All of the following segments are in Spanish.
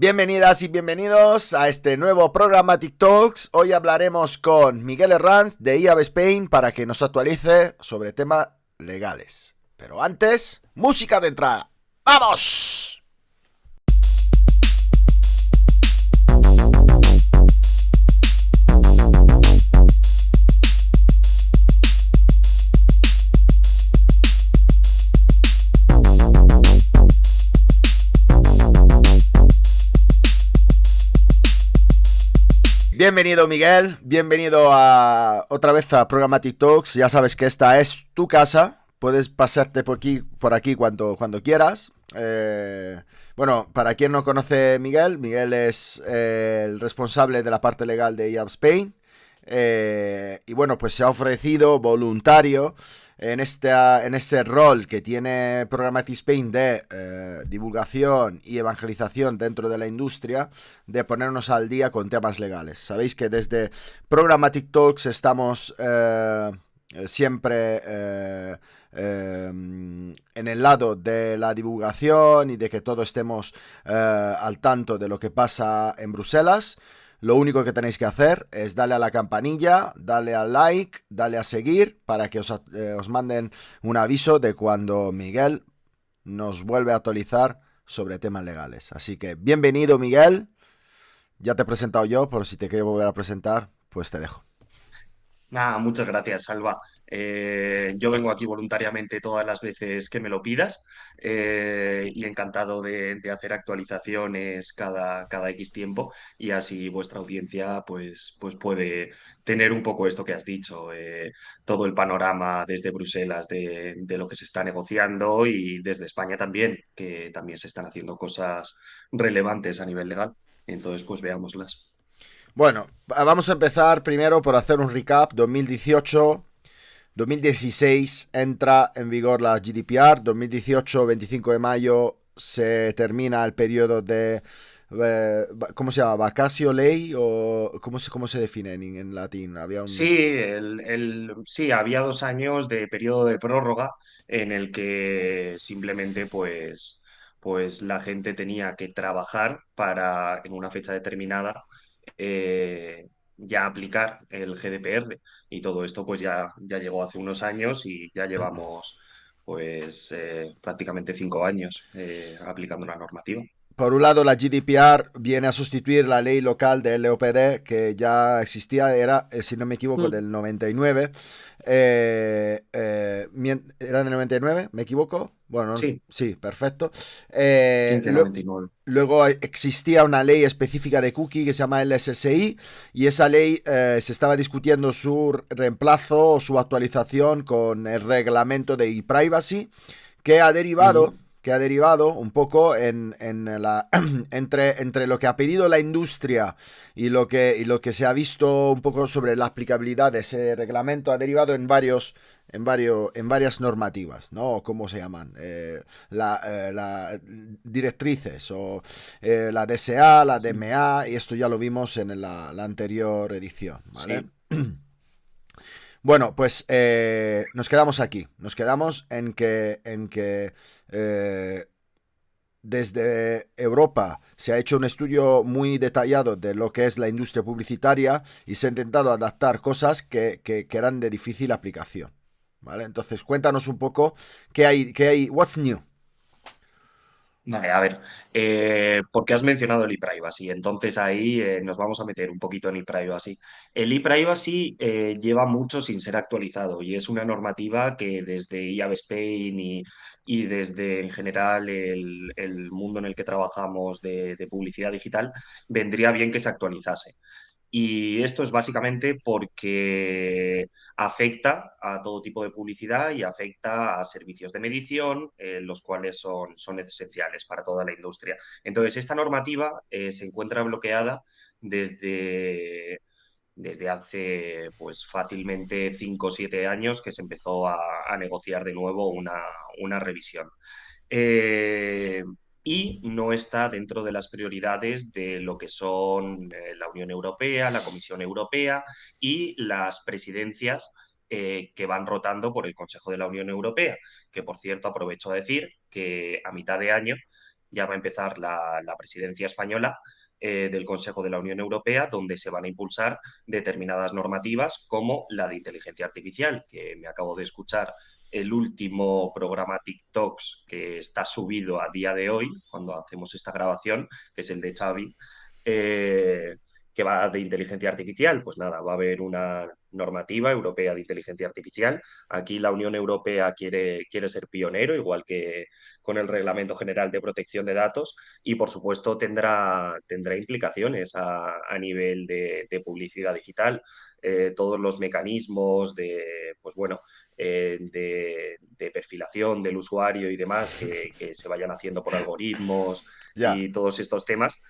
Bienvenidas y bienvenidos a este nuevo programa TikToks. Hoy hablaremos con Miguel Herranz de IAB Spain para que nos actualice sobre temas legales. Pero antes, música de entrada. ¡Vamos! Bienvenido Miguel, bienvenido otra vez a Programa TikToks. Ya sabes que esta es tu casa, puedes pasarte por aquí cuando quieras. Bueno, para quien no conoce Miguel, Miguel es el responsable de la parte legal de IAB Spain. Y bueno, pues se ha ofrecido voluntario en ese rol que tiene Programmatic Spain de divulgación y evangelización dentro de la industria, de ponernos al día con temas legales. Sabéis que desde Programmatic Talks estamos siempre en el lado de la divulgación y de que todos estemos al tanto de lo que pasa en Bruselas. Lo único que tenéis que hacer es darle a la campanilla, darle al like, darle a seguir para que os manden un aviso de cuando Miguel nos vuelve a actualizar sobre temas legales. Así que bienvenido Miguel, ya te he presentado yo, pero si te quiero volver a presentar, pues te dejo. Nada, muchas gracias, Salva. Yo vengo aquí voluntariamente todas las veces que me lo pidas y encantado de hacer actualizaciones cada X tiempo y así vuestra audiencia pues puede tener un poco esto que has dicho, todo el panorama desde Bruselas de lo que se está negociando y desde España también, que también se están haciendo cosas relevantes a nivel legal. Entonces, pues veámoslas. Bueno, vamos a empezar primero por hacer un recap. 2016 entra en vigor la GDPR, 2018, 25 de mayo se termina el periodo de, ¿cómo se llama? ¿Vacatio ley? ¿O cómo se define en latín? Había un... Sí, sí, había 2 años de periodo de prórroga en el que simplemente pues la gente tenía que trabajar para en una fecha determinada ya aplicar el GDPR y todo esto pues ya llegó hace unos años y ya llevamos pues prácticamente 5 años aplicando la normativa. Por un lado, la GDPR viene a sustituir la ley local de LOPD que ya existía, era, si no me equivoco, Mm. del 99. ¿Era del 99? ¿Me equivoco? Bueno, Sí, sí, perfecto. 1599. Luego existía una ley específica de cookie que se llama LSSI y esa ley se estaba discutiendo su reemplazo o su actualización con el reglamento de e-privacy que ha derivado Ujú. un poco entre lo que ha pedido la industria y lo que se ha visto un poco sobre la aplicabilidad de ese reglamento, ha derivado en varias normativas, ¿no? ¿Cómo se llaman? La directrices o la DSA, la Sí. DMA, y esto ya lo vimos en la anterior edición, ¿vale? Sí. Bueno, pues nos quedamos aquí. Nos quedamos en que desde Europa se ha hecho un estudio muy detallado de lo que es la industria publicitaria y se ha intentado adaptar cosas que eran de difícil aplicación. ¿Vale? Entonces, cuéntanos un poco what's new. Vale, a ver, porque has mencionado el ePrivacy, entonces ahí nos vamos a meter un poquito en ePrivacy. El ePrivacy lleva mucho sin ser actualizado y es una normativa que desde IAB Spain y desde en general el mundo en el que trabajamos de publicidad digital, vendría bien que se actualizase. Y esto es básicamente porque afecta a todo tipo de publicidad y afecta a servicios de medición, los cuales son esenciales para toda la industria. Entonces, esta normativa se encuentra bloqueada desde, desde hace pues fácilmente 5 o 7 años que se empezó a negociar de nuevo una revisión. Eh, y no está dentro de las prioridades de lo que son la Unión Europea, la Comisión Europea y las presidencias que van rotando por el Consejo de la Unión Europea, que por cierto aprovecho a decir que a mitad de año ya va a empezar la presidencia española del Consejo de la Unión Europea, donde se van a impulsar determinadas normativas como la de inteligencia artificial, que me acabo de escuchar el último programa TikToks que está subido a día de hoy, cuando hacemos esta grabación, que es el de Xavi, eh, que va de inteligencia artificial. Pues nada, va a haber una normativa europea de inteligencia artificial. Aquí la Unión Europea quiere ser pionero, igual que con el Reglamento General de Protección de Datos, y por supuesto tendrá implicaciones a nivel de publicidad digital. Todos los mecanismos pues bueno, de perfilación del usuario y demás que se vayan haciendo por algoritmos Ya. y todos estos temas,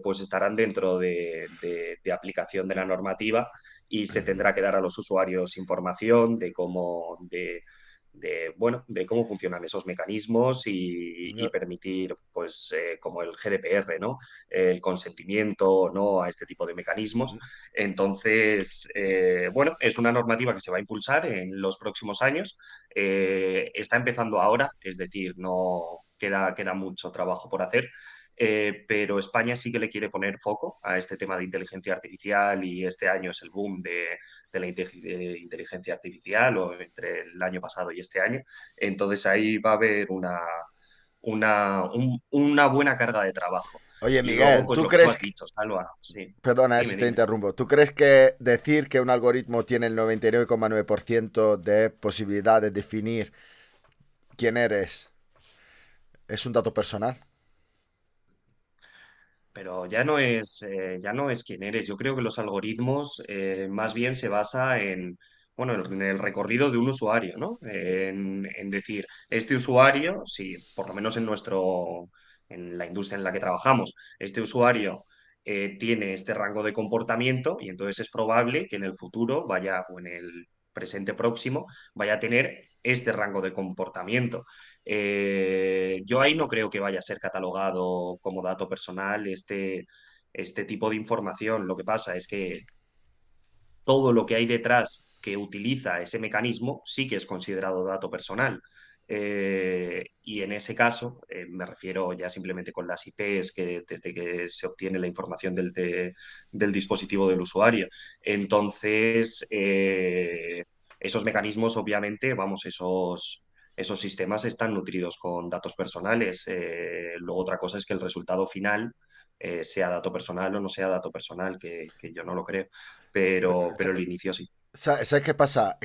pues estarán dentro de aplicación de la normativa, y se tendrá que dar a los usuarios información bueno, de cómo funcionan esos mecanismos, y permitir, pues, como el GDPR, ¿no? El consentimiento, ¿no? A este tipo de mecanismos. Entonces, bueno, es una normativa que se va a impulsar en los próximos años. Está empezando ahora, es decir, no queda mucho trabajo por hacer. Pero España sí que le quiere poner foco a este tema de inteligencia artificial, y este año es el boom de de inteligencia artificial, o entre el año pasado y este año. Entonces ahí va a haber una buena carga de trabajo. Oye, Y luego, Miguel, pues ¿tú lo que tú crees has dicho, Salva, sí, perdona, dime, si te dime. interrumpo, ¿tú crees que decir que un algoritmo tiene el 99,9% de posibilidad de definir quién eres es un dato personal? Pero ya no es quién eres. Yo creo que los algoritmos más bien se basa bueno, en el recorrido de un usuario, ¿no? En decir, este usuario, si por lo menos en la industria en la que trabajamos, este usuario tiene este rango de comportamiento, y entonces es probable que en el futuro vaya, o en el presente próximo, vaya a tener este rango de comportamiento. Yo ahí no creo que vaya a ser catalogado como dato personal este tipo de información. Lo que pasa es que todo lo que hay detrás que utiliza ese mecanismo sí que es considerado dato personal. Y en ese caso, me refiero ya simplemente con las IPs, que desde que se obtiene la información del dispositivo del usuario. Entonces, esos mecanismos, obviamente, vamos, esos sistemas están nutridos con datos personales. Luego otra cosa es que el resultado final sea dato personal o no sea dato personal, que yo no lo creo, pero el inicio sí. ¿Sabes qué pasa?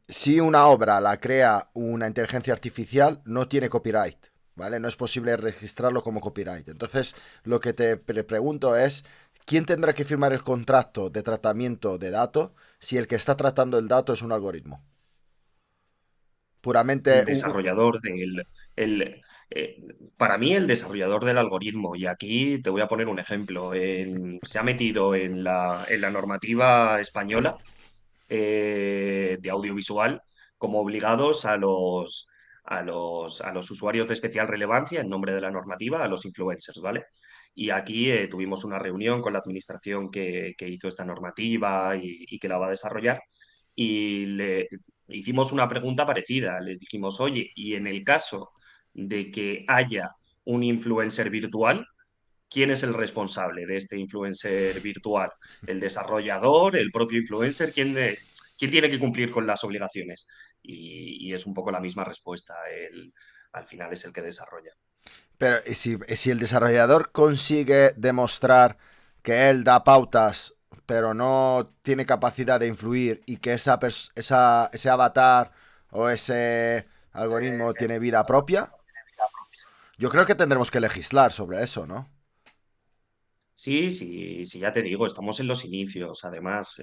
Si una obra la crea una inteligencia artificial, no tiene copyright, ¿vale? No es posible registrarlo como copyright. Entonces, lo que te pregunto es, ¿quién tendrá que firmar el contrato de tratamiento de datos si el que está tratando el dato es un algoritmo? El Puramente desarrollador el, eh, para mí, el desarrollador del algoritmo, y aquí te voy a poner un ejemplo. Se ha metido en la normativa española de audiovisual como obligados a los usuarios de especial relevancia, en nombre de la normativa, a los influencers, ¿vale? Y aquí tuvimos una reunión con la administración que hizo esta normativa y que la va a desarrollar, y le hicimos una pregunta parecida. Les dijimos, oye, y en el caso de que haya un influencer virtual, ¿quién es el responsable de este influencer virtual? ¿El desarrollador, el propio influencer? ¿Quién tiene que cumplir con las obligaciones? Y es un poco la misma respuesta. Al final es el que desarrolla. pero si el desarrollador consigue demostrar que él da pautas, pero no tiene capacidad de influir y que ese avatar o ese algoritmo tiene vida propia, yo creo que tendremos que legislar sobre eso, ¿no? Sí, sí, sí, ya te digo, estamos en los inicios. Además,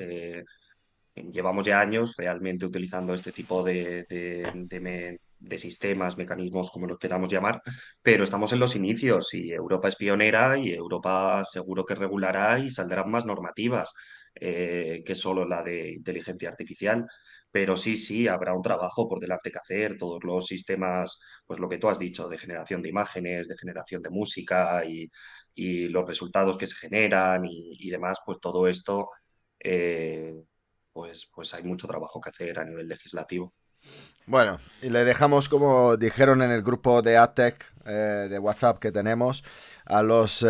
llevamos ya años realmente utilizando este tipo de sistemas, mecanismos, como los queramos llamar, pero estamos en los inicios, y Europa es pionera, y Europa seguro que regulará y saldrán más normativas que solo la de inteligencia artificial. Pero sí, sí, habrá un trabajo por delante que hacer. Todos los sistemas, pues lo que tú has dicho, de generación de imágenes, de generación de música, y los resultados que se generan y demás, pues todo esto, eh, pues hay mucho trabajo que hacer a nivel legislativo. Bueno, y le dejamos, como dijeron en el grupo de ATEC de WhatsApp que tenemos, a los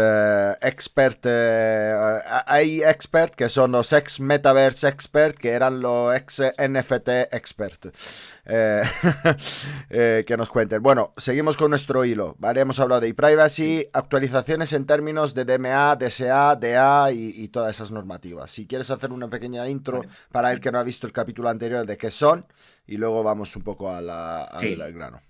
hay expert que son los ex metaverse expert que eran los ex NFT expert. Eh, que nos cuenten. Bueno, seguimos con nuestro hilo, ¿vale? Hemos hablado de Sí, e-privacy, actualizaciones en términos de DMA, DSA, DA y todas esas normativas. Si quieres hacer una pequeña intro vale. para el que no ha visto el capítulo anterior de qué son, y luego vamos un poco al Sí, grano.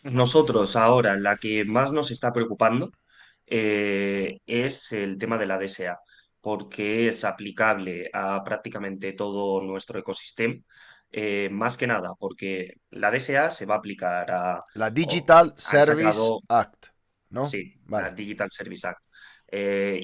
nosotros ahora la que más nos está preocupando es el tema de la DSA, porque es aplicable a prácticamente todo nuestro ecosistema. Más que nada, porque la DSA se va a aplicar a... La o Digital han Service sacado, Act, ¿no? sí, la Vale. Digital Service Act.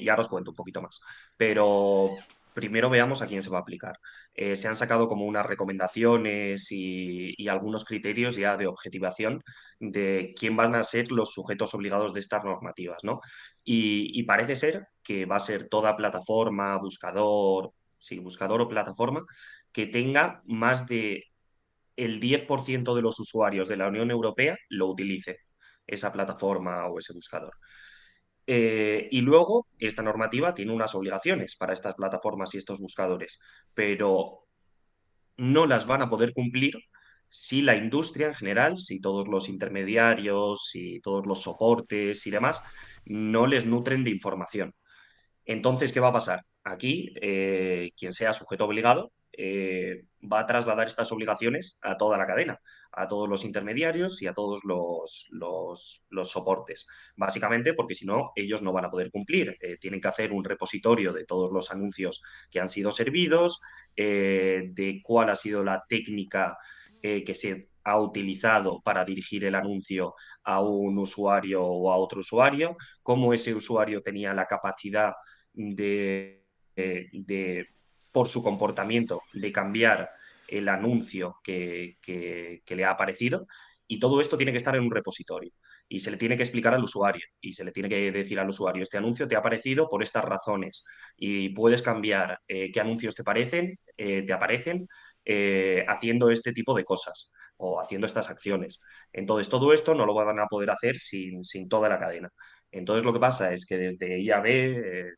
Y ahora os cuento un poquito más. Pero primero veamos a quién se va a aplicar. Se han sacado como unas recomendaciones y algunos criterios ya de objetivación de quién van a ser los sujetos obligados de estas normativas, ¿no? Y parece ser que va a ser toda plataforma, buscador, sí, buscador o plataforma que tenga más de el 10% de los usuarios de la Unión Europea lo utilice esa plataforma o ese buscador. Y luego, esta normativa tiene unas obligaciones para estas plataformas y estos buscadores, pero no las van a poder cumplir si la industria en general, si todos los intermediarios, si todos los soportes y demás, no les nutren de información. Entonces, ¿qué va a pasar? Aquí, quien sea sujeto obligado va a trasladar estas obligaciones a toda la cadena, a todos los intermediarios y a todos los soportes. Básicamente porque si no, ellos no van a poder cumplir. Tienen que hacer un repositorio de todos los anuncios que han sido servidos, de cuál ha sido la técnica que se ha utilizado para dirigir el anuncio a un usuario o a otro usuario, cómo ese usuario tenía la capacidad de, por su comportamiento, de cambiar el anuncio que le ha aparecido. Y todo esto tiene que estar en un repositorio y se le tiene que explicar al usuario y se le tiene que decir al usuario, este anuncio te ha aparecido por estas razones y puedes cambiar qué anuncios te aparecen haciendo este tipo de cosas o haciendo estas acciones. Entonces, todo esto no lo van a poder hacer sin toda la cadena. Entonces, lo que pasa es que desde IAB,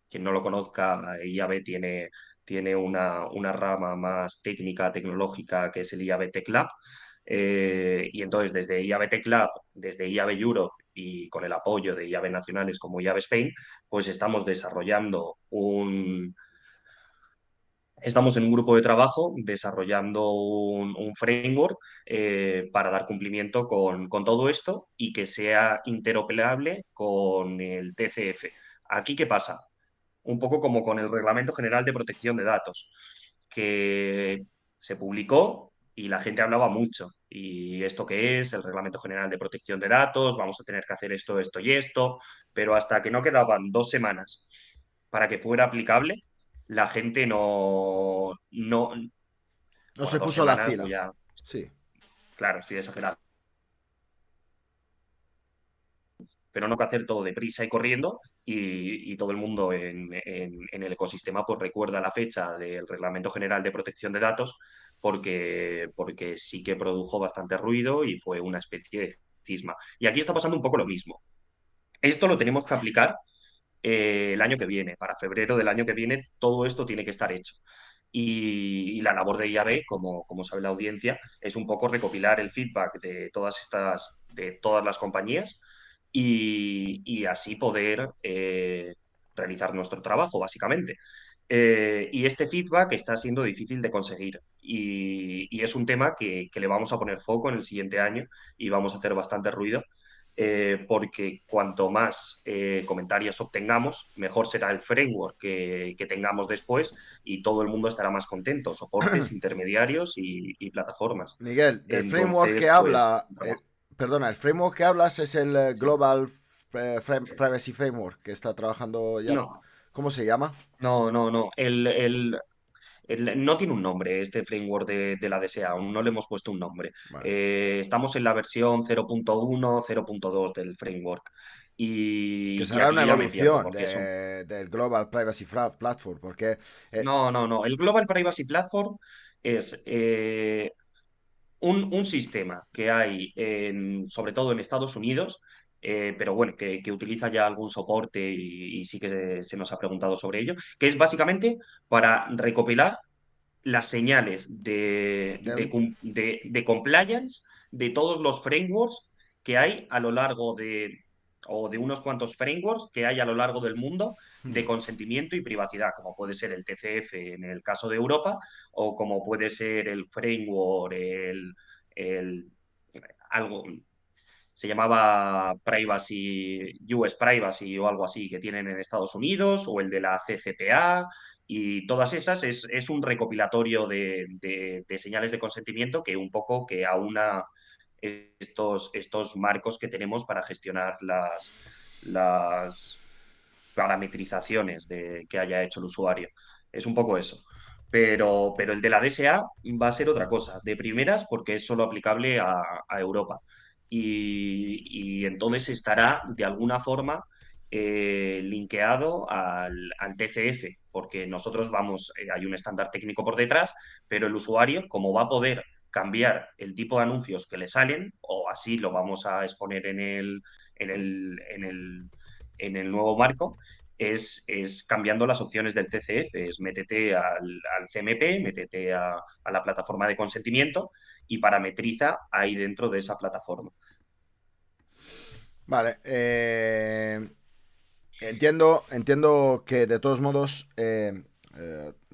quien no lo conozca, IAB tiene una rama más técnica, tecnológica, que es el IAB Tech Lab. Y entonces, desde IAB Tech Lab, desde IAB Europe y con el apoyo de IAB nacionales como IAB Spain, pues estamos desarrollando Estamos en un grupo de trabajo desarrollando un framework para dar cumplimiento con todo esto y que sea interoperable con el TCF. ¿Aquí qué pasa? Un poco como con el Reglamento General de Protección de Datos, que se publicó y la gente hablaba mucho. ¿Y esto qué es? El Reglamento General de Protección de Datos, vamos a tener que hacer esto, esto y esto, pero hasta que no quedaban 2 semanas para que fuera aplicable, la gente No bueno, se dos puso las semanas, pilas. voy a, Sí. claro, estoy exagerando, pero no que hacer todo deprisa y corriendo y todo el mundo en el ecosistema pues recuerda la fecha del Reglamento General de Protección de Datos porque sí que produjo bastante ruido y fue una especie de cisma. Y aquí está pasando un poco lo mismo. Esto lo tenemos que aplicar el año que viene, para febrero del año que viene, todo esto tiene que estar hecho. Y la labor de IAB, como sabe la audiencia, es un poco recopilar el feedback de todas las compañías y así poder realizar nuestro trabajo, básicamente. Y este feedback está siendo difícil de conseguir y es un tema que le vamos a poner foco en el siguiente año y vamos a hacer bastante ruido porque cuanto más comentarios obtengamos, mejor será el framework que tengamos después y todo el mundo estará más contento, soportes, intermediarios y plataformas. Miguel, del framework que Entonces, pues, habla, perdona, el framework que hablas es el sí. Global Privacy Framework que está trabajando ya. No, ¿Cómo se llama? no. No tiene un nombre este framework de la DSA, aún no le hemos puesto un nombre. Vale. Estamos en la versión 0.1, 0.2 del framework. Que Y será una aquí ya me pierdo, evolución porque es un del Global Privacy Platform, porque No. El Global Privacy Platform es un sistema que hay sobre todo en Estados Unidos, pero bueno, que utiliza ya algún soporte y sí que se nos ha preguntado sobre ello, que es básicamente para recopilar las señales De- de compliance de todos los frameworks que hay a lo largo o de unos cuantos frameworks que hay a lo largo del mundo de consentimiento y privacidad, como puede ser el TCF en el caso de Europa, o como puede ser el framework, el algo, se llamaba Privacy, US Privacy o algo así que tienen en Estados Unidos, o el de la CCPA, y todas esas es un recopilatorio de señales de consentimiento que un poco que aúna estos marcos que tenemos para gestionar las parametrizaciones que haya hecho el usuario. Es un poco eso. Pero el de la DSA va a ser otra cosa. De primeras, porque es solo aplicable a Europa. Y entonces estará de alguna forma linkeado al TCF, porque nosotros hay un estándar técnico por detrás, pero el usuario, como va a poder cambiar el tipo de anuncios que le salen, o así lo vamos a exponer en el, en el, en el nuevo marco, es cambiando las opciones del TCF, es métete al CMP, métete a la plataforma de consentimiento y parametriza ahí dentro de esa plataforma. Vale, entiendo que de todos modos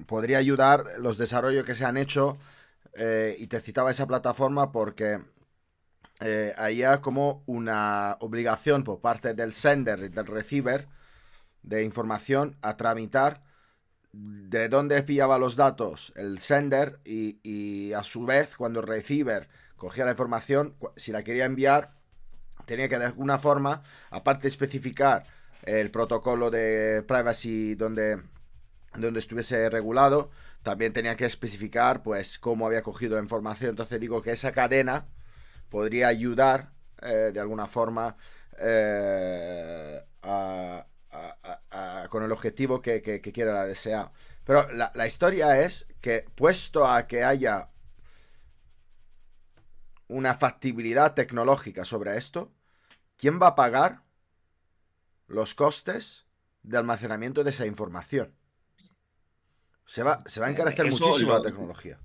podría ayudar los desarrollos que se han hecho y te citaba esa plataforma porque había como una obligación por parte del sender y del receiver de información a tramitar de dónde pillaba los datos el sender y a su vez cuando el receiver cogía la información, si la quería enviar, tenía que de alguna forma, aparte de especificar el protocolo de privacy donde estuviese regulado, también tenía que especificar pues cómo había cogido la información. Entonces digo que esa cadena podría ayudar de alguna forma con el objetivo que quiere la DSA. Pero la historia es que puesto a que haya una factibilidad tecnológica sobre esto, ¿quién va a pagar los costes de almacenamiento de esa información? Se va a encarecer Eso muchísimo la lo, tecnología.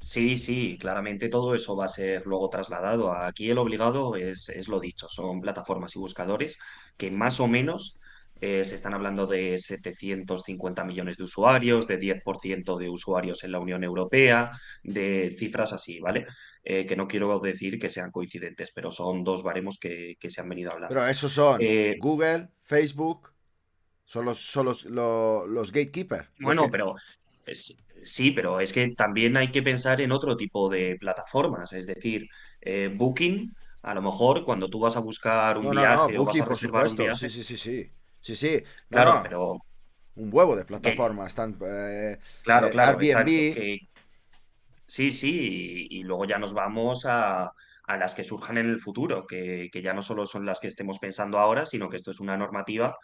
Sí, sí, claramente todo eso va a ser luego trasladado. Aquí el obligado es lo dicho, son plataformas y buscadores que más o menos se están hablando de 750 millones de usuarios, de 10% de usuarios en la Unión Europea, de cifras así, ¿vale? Que no quiero decir que sean coincidentes, pero son dos baremos que se han venido Pero hablando. esos son Eh, Google, Facebook, son los gatekeepers. Los Bueno, que... pero sí, pero es que también hay que pensar en otro tipo de plataformas. Es decir, Booking, a lo mejor cuando tú vas a buscar un No, no, no, viaje o vas Booking, a por reservar un supuesto. Sí, viaje, sí, sí, sí. Sí, sí. No, claro, no. pero Un huevo de que, plataformas. Están claro, exacto, Airbnb. que sí, sí, y luego ya nos vamos a las que surjan en el futuro, que ya no solo son las que estemos pensando ahora, sino que esto es una normativa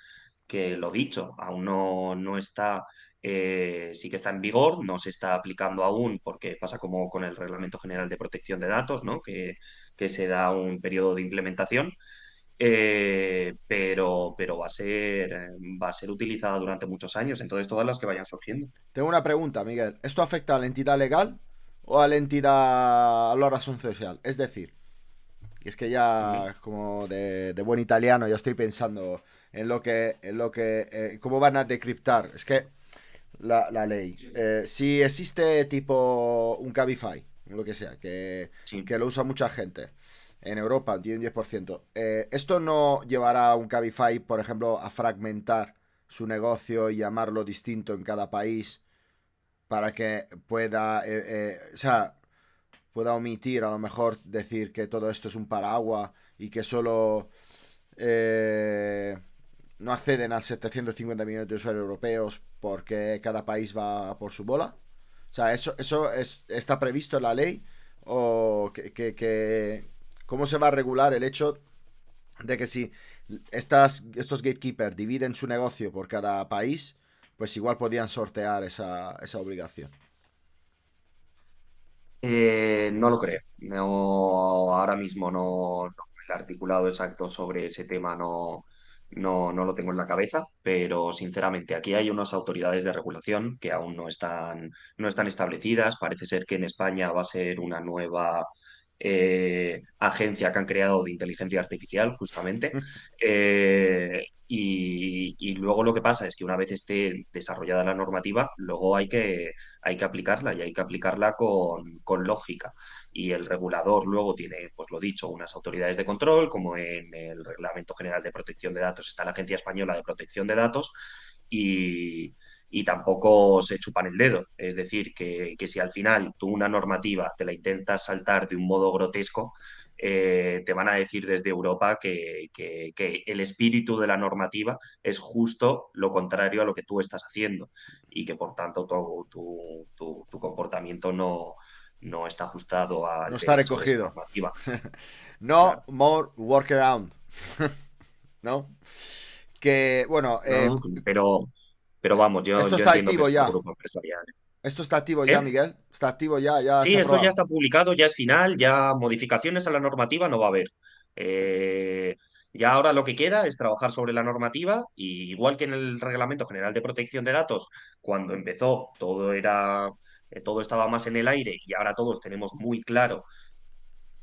que, lo dicho, aún no está, sí que está en vigor, no se está aplicando aún, porque pasa como con el Reglamento General de Protección de Datos, ¿no? Que se da un periodo de implementación, pero va a ser utilizada durante muchos años, entonces todas las que vayan surgiendo. Tengo una pregunta, Miguel. ¿Esto afecta a la entidad legal o a la entidad, a la razón social? Es decir, y es que Ujú. ya, como de buen italiano, ya estoy pensando cómo van a decriptar. Es que la ley. Si existe tipo un Cabify, lo que sea, Sí. que lo usa mucha gente en Europa, tiene un 10%, ¿esto no llevará a un Cabify, por ejemplo, a fragmentar su negocio y llamarlo distinto en cada país para que o sea, pueda omitir, a lo mejor decir que todo esto es un paraguas y que solo eh, no acceden a 750 millones de usuarios europeos porque cada país va por su bola? O sea, ¿está previsto en la ley? ¿O cómo se va a regular el hecho de que si estos gatekeepers dividen su negocio por cada país, pues igual podían sortear esa obligación? No lo creo. No, ahora mismo el articulado exacto sobre ese tema no lo tengo en la cabeza, pero sinceramente aquí hay unas autoridades de regulación que aún no están establecidas. Parece ser que en España va a ser una nueva agencia que han creado de inteligencia artificial, justamente. Y luego lo que pasa es que una vez esté desarrollada la normativa, luego hay que aplicarla y hay que aplicarla con lógica. Y el regulador luego tiene, pues lo dicho, unas autoridades de control, como en el Reglamento General de Protección de Datos está la Agencia Española de Protección de Datos, y, y tampoco se chupan el dedo. Es decir, que si al final tú una normativa te la intentas saltar de un modo grotesco, te van a decir desde Europa que el espíritu de la normativa es justo lo contrario a lo que tú estás haciendo y que por tanto tu comportamiento no está ajustado No al está derecho de esa recogido. normativa. No Claro. more workaround, ¿no? Que, bueno, ¿No? Pero vamos, esto yo está entiendo que activo es por ya. grupo empresarial. Esto está activo ya, ¿Eh? Miguel. Está activo ya, ya se Sí, ha esto ya aprobado. está publicado, ya es final, ya modificaciones a la normativa no va a haber. Eh, ya ahora lo que queda es trabajar sobre la normativa y igual que en el Reglamento General de Protección de Datos, cuando empezó todo estaba más en el aire y ahora todos tenemos muy claro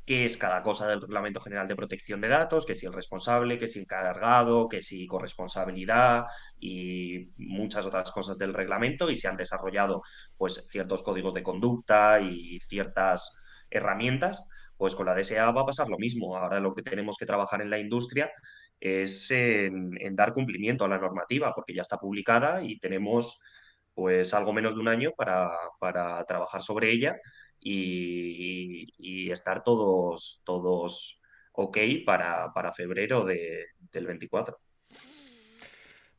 qué es cada cosa del Reglamento General de Protección de Datos, que si el responsable, que si encargado, que si corresponsabilidad y muchas otras cosas del reglamento y se han desarrollado pues ciertos códigos de conducta y ciertas herramientas, pues con la DSA va a pasar lo mismo. Ahora lo que tenemos que trabajar en la industria es en dar cumplimiento a la normativa, porque ya está publicada y tenemos pues algo menos de un año para trabajar sobre ella y estar todos ok para febrero del 24.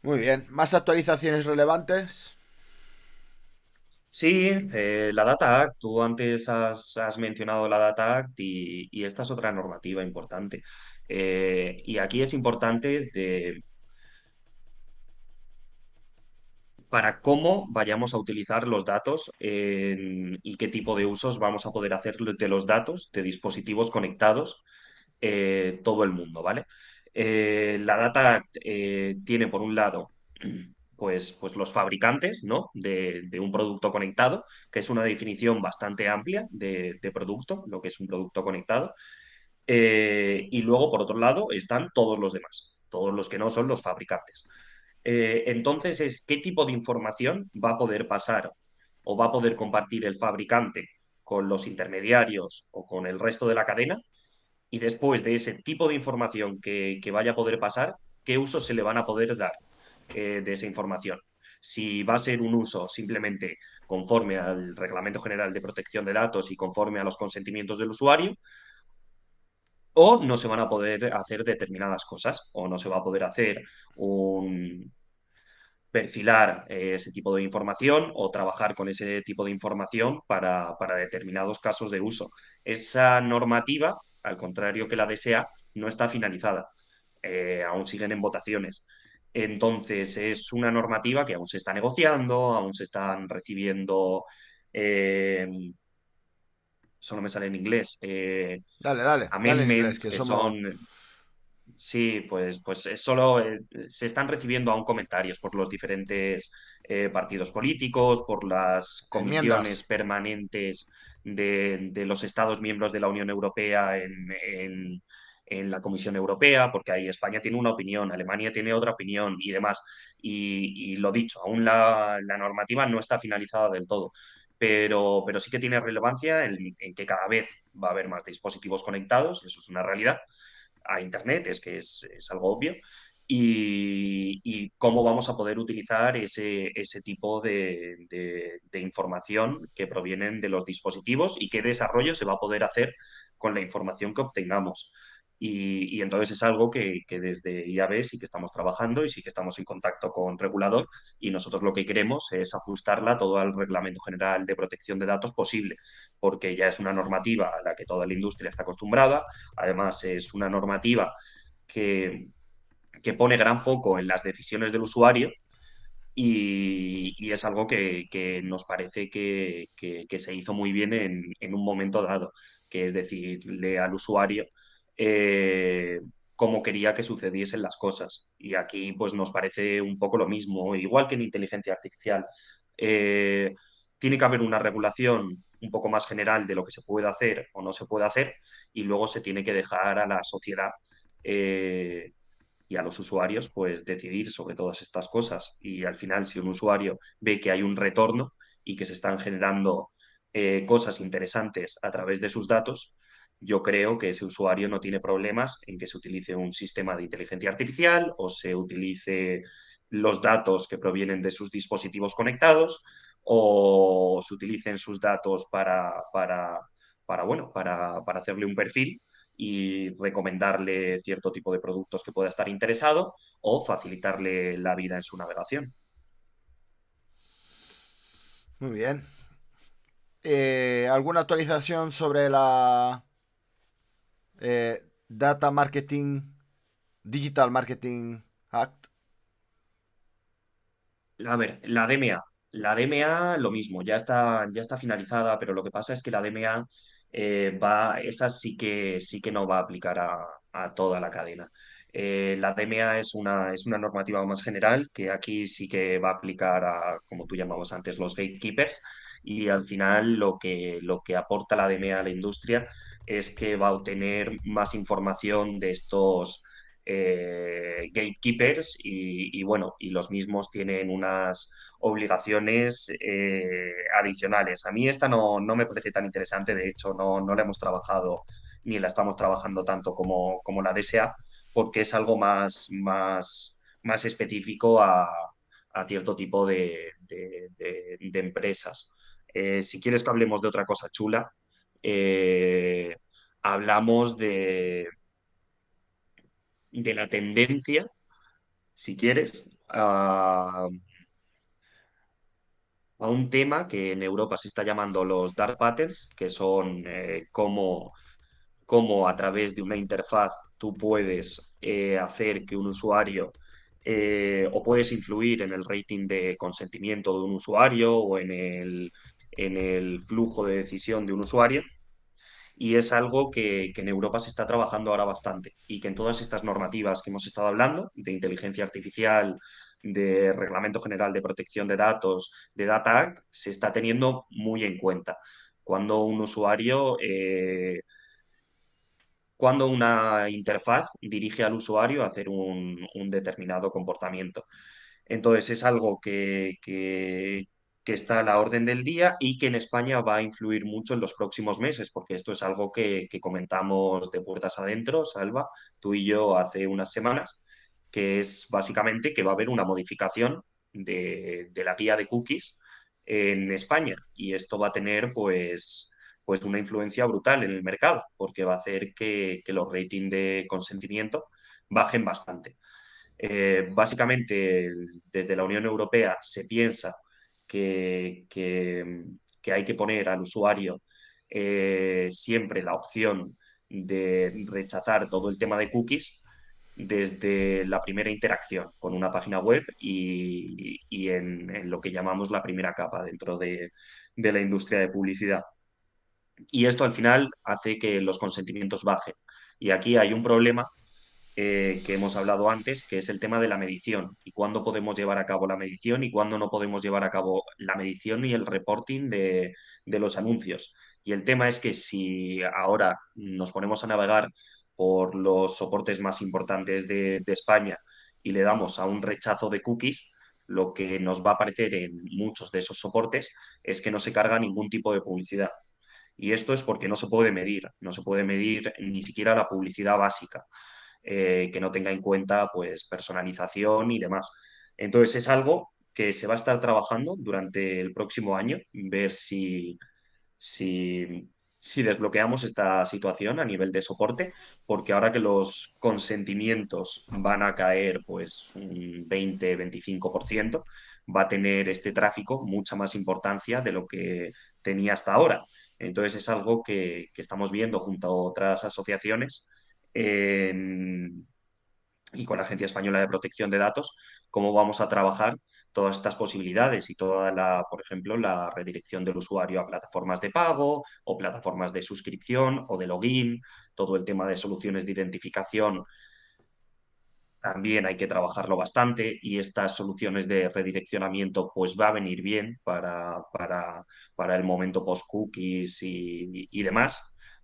Muy bien. ¿Más actualizaciones relevantes? Sí, la Data Act, tú antes has mencionado la Data Act y esta es otra normativa importante. Y aquí es importante para cómo vayamos a utilizar los datos y qué tipo de usos vamos a poder hacer de los datos de dispositivos conectados todo el mundo, ¿vale? La Data Act tiene por un lado pues los fabricantes, ¿no? de un producto conectado, que es una definición bastante amplia de producto, lo que es un producto conectado. Y luego, por otro lado, están todos los demás, todos los que no son los fabricantes. Entonces, es qué tipo de información va a poder pasar o va a poder compartir el fabricante con los intermediarios o con el resto de la cadena y después de ese tipo de información que vaya a poder pasar, qué usos se le van a poder dar de esa información. Si va a ser un uso simplemente conforme al Reglamento General de Protección de Datos y conforme a los consentimientos del usuario, o no se van a poder hacer determinadas cosas, o no se va a poder hacer un perfilar ese tipo de información o trabajar con ese tipo de información para determinados casos de uso. Esa normativa, al contrario que la desea, no está finalizada. Aún siguen en votaciones. Entonces, es una normativa que aún se está negociando, aún se están recibiendo, eh, solo me sale en inglés, Dale, dale, dale en inglés, amendments, que que somos son. Sí, pues es solo se están recibiendo aún comentarios por los diferentes partidos políticos, por las comisiones enmiendas. permanentes de los Estados miembros de la Unión Europea en la Comisión Europea, porque ahí España tiene una opinión, Alemania tiene otra opinión y demás. Y lo dicho, aún la normativa no está finalizada del todo. Pero sí que tiene relevancia en que cada vez va a haber más dispositivos conectados, eso es una realidad a Internet, es algo obvio, y cómo vamos a poder utilizar ese tipo de información que provienen de los dispositivos y qué desarrollo se va a poder hacer con la información que obtengamos. Y entonces es algo que desde IAB sí que estamos trabajando y sí que estamos en contacto con regulador y nosotros lo que queremos es ajustarla todo al Reglamento General de Protección de Datos posible, porque ya es una normativa a la que toda la industria está acostumbrada. Además, es una normativa que, que pone gran foco en las decisiones del usuario y es algo que nos parece que se hizo muy bien en un momento dado, que es decirle al usuario eh, cómo quería que sucediesen las cosas. Y aquí pues nos parece un poco lo mismo, igual que en inteligencia artificial. Eh, Tiene que haber una regulación un poco más general de lo que se puede hacer o no se puede hacer y luego se tiene que dejar a la sociedad eh, y a los usuarios pues decidir sobre todas estas cosas. Y al final, si un usuario ve que hay un retorno y que se están generando cosas interesantes a través de sus datos, yo creo que ese usuario no tiene problemas en que se utilice un sistema de inteligencia artificial o se utilice los datos que provienen de sus dispositivos conectados o se utilicen sus datos para hacerle un perfil y recomendarle cierto tipo de productos que pueda estar interesado o facilitarle la vida en su navegación. Muy bien. ¿Alguna actualización sobre la Data Marketing, Digital Marketing Act? A ver, la DMA. La DMA, lo mismo, ya está finalizada, pero lo que pasa es que la DMA esa sí que no va a aplicar a toda la cadena. La DMA es una normativa más general que aquí sí que va a aplicar a, como tú llamabas antes, los gatekeepers. Y al final lo que aporta la DMA a la industria es que va a obtener más información de estos gatekeepers y bueno, y los mismos tienen unas obligaciones adicionales. A mí esta no me parece tan interesante, de hecho no la hemos trabajado ni la estamos trabajando tanto como la DSA, porque es algo más específico a cierto tipo de empresas. Si quieres que hablemos de otra cosa chula, eh, hablamos de la tendencia, si quieres, a un tema que en Europa se está llamando los dark patterns, que son cómo a través de una interfaz tú puedes hacer que un usuario o puedes influir en el rating de consentimiento de un usuario o en el flujo de decisión de un usuario y es algo que en Europa se está trabajando ahora bastante y que en todas estas normativas que hemos estado hablando, de inteligencia artificial, de Reglamento General de Protección de Datos, de Data Act, se está teniendo muy en cuenta. Cuando un usuario, cuando una interfaz dirige al usuario a hacer un determinado comportamiento. Entonces es algo que está a la orden del día y que en España va a influir mucho en los próximos meses, porque esto es algo que comentamos de puertas adentro, Salva, tú y yo hace unas semanas, que es básicamente que va a haber una modificación de la guía de cookies en España y esto va a tener pues una influencia brutal en el mercado, porque va a hacer que los ratings de consentimiento bajen bastante. Básicamente, desde la Unión Europea se piensa que, que- que hay que poner al usuario siempre la opción de rechazar todo el tema de cookies desde la primera interacción con una página web y en lo que llamamos la primera capa dentro de la industria de publicidad. Y esto al final hace que los consentimientos bajen. Y aquí hay un problema que hemos hablado antes, que es el tema de la medición y cuándo podemos llevar a cabo la medición y cuándo no podemos llevar a cabo la medición y el reporting de los anuncios. Y el tema es que si ahora nos ponemos a navegar por los soportes más importantes de España y le damos a un rechazo de cookies, lo que nos va a aparecer en muchos de esos soportes es que no se carga ningún tipo de publicidad. Y esto es porque no se puede medir ni siquiera la publicidad básica que no tenga en cuenta pues personalización y demás. Entonces es algo que se va a estar trabajando durante el próximo año, ver si, si desbloqueamos esta situación a nivel de soporte, porque ahora que los consentimientos van a caer pues un 20-25%, va a tener este tráfico mucha más importancia de lo que tenía hasta ahora. Entonces es algo que estamos viendo junto a otras asociaciones en, y con la Agencia Española de Protección de Datos, cómo vamos a trabajar todas estas posibilidades y toda la, por ejemplo, la redirección del usuario a plataformas de pago o plataformas de suscripción o de login, todo el tema de soluciones de identificación también hay que trabajarlo bastante y estas soluciones de redireccionamiento pues va a venir bien para el momento post-cookies y demás.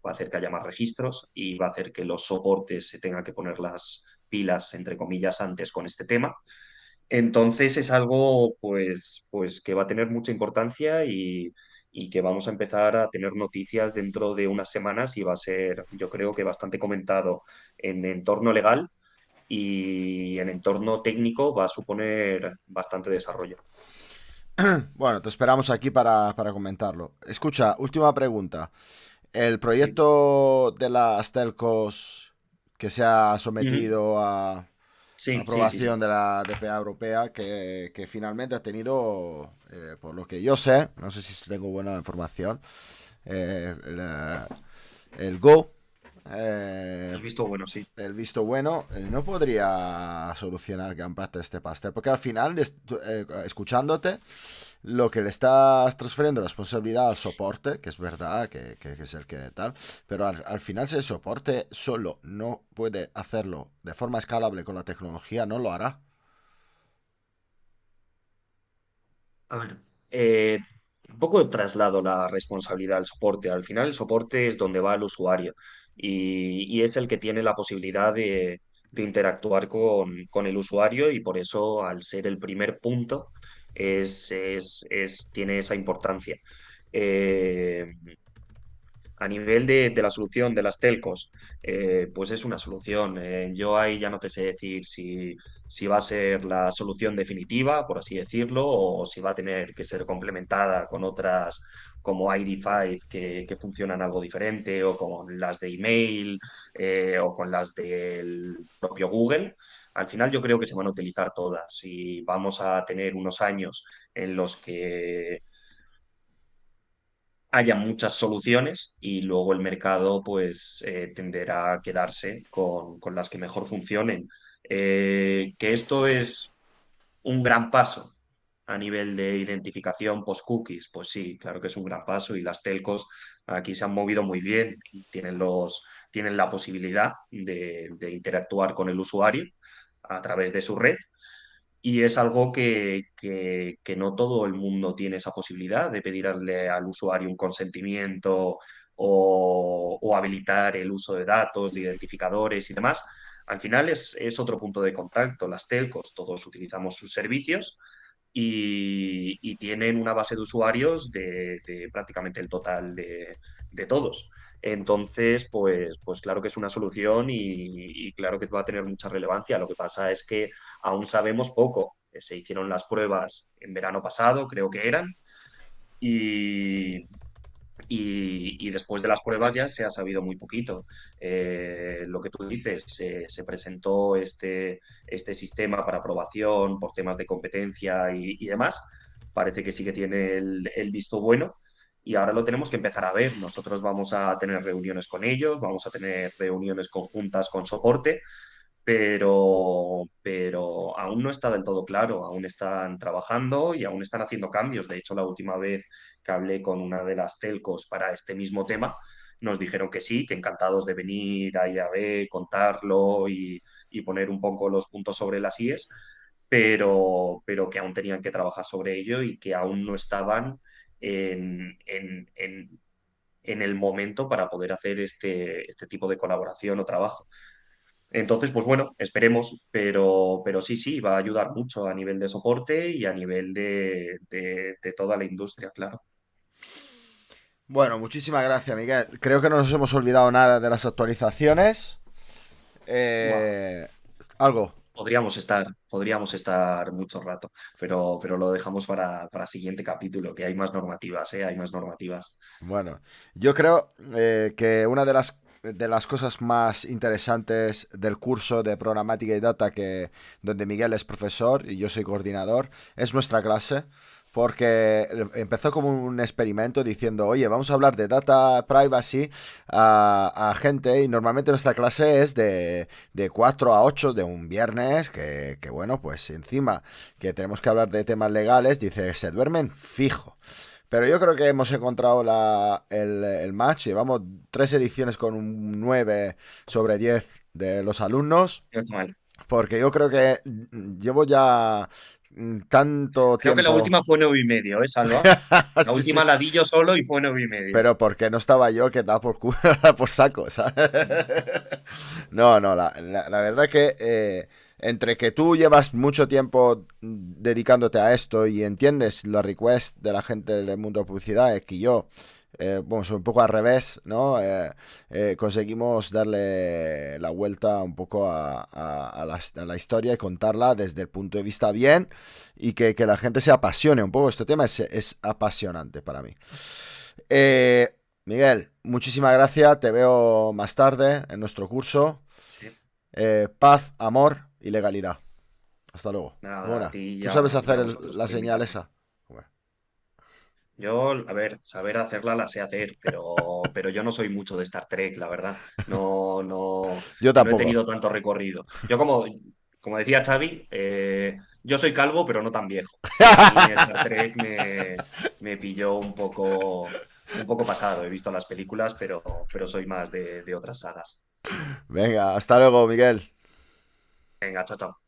Va a hacer que haya más registros y va a hacer que los soportes se tengan que poner las pilas, entre comillas, antes con este tema. Entonces es algo pues que va a tener mucha importancia y que vamos a empezar a tener noticias dentro de unas semanas y va a ser, yo creo que bastante comentado en entorno legal y en entorno técnico va a suponer bastante desarrollo. Bueno, te esperamos aquí para comentarlo. Escucha, última pregunta. El Sí. proyecto de las telcos que se ha Ujú. sometido a Sí, sí, sí, sí. aprobación de la DPA europea, que finalmente ha tenido, por lo que yo sé, no sé si tengo buena información, el Go, eh, Has visto, bueno, sí. el visto bueno, no podría solucionar gran parte de este pastel, porque al final, escuchándote, lo que le estás transfiriendo responsabilidad al soporte, que es verdad, que es el que tal, pero al final si el soporte solo no puede hacerlo de forma escalable con la tecnología, no lo hará. A ver, un poco traslado la responsabilidad al soporte. Al final, el soporte es donde va el usuario y es el que tiene la posibilidad de interactuar con el usuario y por eso, al ser el primer punto, tiene esa importancia. Eh, A nivel de la solución de las telcos, pues es una solución. Yo ahí ya no te sé decir si va a ser la solución definitiva, por así decirlo, o si va a tener que ser complementada con otras como ID5 que funcionan algo diferente, o con las de email, o con las del propio Google. Al final yo creo que se van a utilizar todas y vamos a tener unos años en los que haya muchas soluciones y luego el mercado pues tenderá a quedarse con las que mejor funcionen. Que esto es un gran paso a nivel de identificación post-cookies, pues sí, claro que es un gran paso y las telcos aquí se han movido muy bien y tienen la posibilidad de interactuar con el usuario a través de su red y es algo que no todo el mundo tiene esa posibilidad de pedirle al usuario un consentimiento o habilitar el uso de datos, de identificadores y demás. Al final es otro punto de contacto. Las telcos, todos utilizamos sus servicios y tienen una base de usuarios de prácticamente el total de todos. Entonces, pues claro que es una solución y claro que va a tener mucha relevancia. Lo que pasa es que aún sabemos poco. Se hicieron las pruebas en verano pasado, creo que eran, y, y después de las pruebas ya se ha sabido muy poquito. Lo que tú dices, se presentó este sistema para aprobación por temas de competencia y demás. Parece que sí que tiene el visto bueno. Y ahora lo tenemos que empezar a ver. Nosotros vamos a tener reuniones con ellos, vamos a tener reuniones conjuntas con soporte pero aún no está del todo claro, aún están trabajando y aún están haciendo cambios. De hecho, la última vez que hablé con una de las telcos para este mismo tema, nos dijeron que sí, que encantados de venir a IAB, contarlo y poner un poco los puntos sobre las IES, pero que aún tenían que trabajar sobre ello y que aún no estaban en el momento para poder hacer este tipo de colaboración o trabajo. Entonces, pues bueno, esperemos, pero sí, sí, va a ayudar mucho a nivel de soporte y a nivel de toda la industria, claro. Bueno, muchísimas gracias, Miguel. Creo que no nos hemos olvidado nada de las actualizaciones. Buah, Eh, algo. podríamos estar mucho rato, pero lo dejamos para siguiente capítulo, que hay más normativas, ¿eh? Hay más normativas. Bueno, yo creo que una de las cosas más interesantes del curso de programática y data, donde Miguel es profesor y yo soy coordinador, es nuestra clase, porque empezó como un experimento diciendo, oye, vamos a hablar de data privacy a gente y normalmente nuestra clase es de 4 a 8 de un viernes, que bueno, pues encima que tenemos que hablar de temas legales, dice, se duermen fijo. Pero yo creo que hemos encontrado el match. Llevamos 3 ediciones con un 9/10 de los alumnos. No está mal. Porque yo creo que llevo ya tanto Creo que la tiempo. última fue 9:30, ¿eh, Salva? La Sí, sí. última la di yo solo y fue 9:30. Pero porque no estaba yo que da por culo, da por saco, ¿sabes? No, no, la verdad que entre que tú llevas mucho tiempo dedicándote a esto y entiendes los requests de la gente del mundo de publicidad, es que yo, bueno, soy un poco al revés, ¿no? Conseguimos darle la vuelta un poco a la historia y contarla desde el punto de vista bien y que la gente se apasione un poco. Este tema es apasionante para mí. Miguel, muchísimas gracias. Te veo más tarde en nuestro curso. Sí. Paz, amor y legalidad. Hasta luego. Nada, a Buena. ti ¿Tú ya sabes y hacer a vosotros la por señal invitarme. esa? Bueno, Yo, a ver, saber hacerla la sé hacer, pero yo no soy mucho de Star Trek, la verdad. No, no, yo no he tampoco. tenido tanto recorrido. Yo como decía Xavi, yo soy calvo, pero no tan viejo. A mí Star Trek me pilló un poco pasado. He visto las películas, pero soy más de otras sagas. Venga, hasta luego, Miguel. Venga, chao, chao.